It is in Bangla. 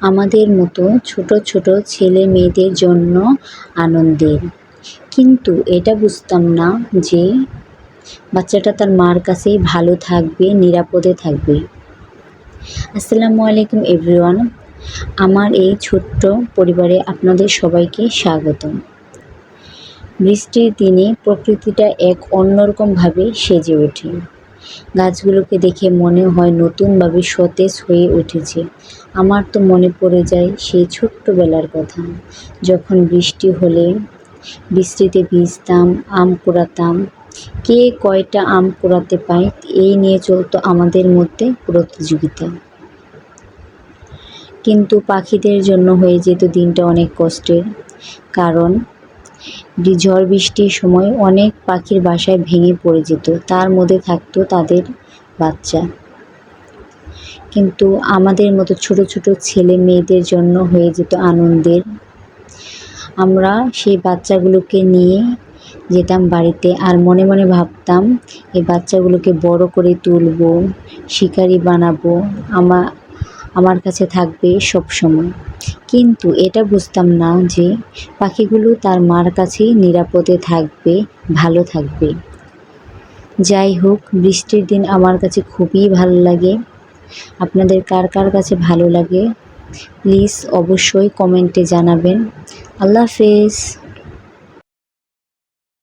আমাদের মতো ছোট ছোট ছেলে মেয়েদের জন্য আনন্দের। কিন্তু এটা বুঝতাম না যে বাচ্চাটা তার মার কাছেই ভালো থাকবে, নিরাপদে থাকবে। আসসালামু আলাইকুম এভরিওয়ান। আমার এই ছোট্ট পরিবারে আপনাদের সবাইকে স্বাগতম। বৃষ্টির দিনে প্রকৃতিটা এক অন্যরকমভাবে সেজে ওঠে। গাছগুলোকে দেখে মনে হয় নতুনভাবে সতেজ হয়ে উঠেছে। আমার তো মনে পড়ে যায় সেই ছোট্টবেলার কথা, যখন বৃষ্টি হলে বৃষ্টিতে ভিজতাম, আম কুড়াতাম। কে কয়টা আম কুড়াতে পায় এই নিয়ে চলতো আমাদের মধ্যে প্রতিযোগিতা। কিন্তু পাখিদের জন্য হয়ে যেত দিনটা অনেক কষ্টের, কারণ ঝড় বৃষ্টির সময় অনেক পাখির বাসায় ভেঙে পড়ে যেত, তার মধ্যে থাকতো তাদের বাচ্চা। কিন্তু আমাদের মতো ছোট ছোট ছেলে মেয়েদের জন্য হয়ে যেত আনন্দের। আমরা সেই বাচ্চাগুলোকে নিয়ে যেতাম বাড়িতে, আর মনে মনে ভাবতাম এই বাচ্চাগুলোকে বড় করে তুলবো, শিকারি বানাবো, আমার কাছে থাকবে সব সময়। কিন্তু এটা বুঝতাম না যে পাখিগুলো তার মার কাছেই নিরাপদে থাকবে, ভালো থাকবে। যাই হোক, বৃষ্টির দিন আমার কাছে খুবই ভালো লাগে। আপনাদের কার কার কাছে ভালো লাগে প্লিজ অবশ্যই কমেন্টে জানাবেন। আল্লাহ হাফেজ।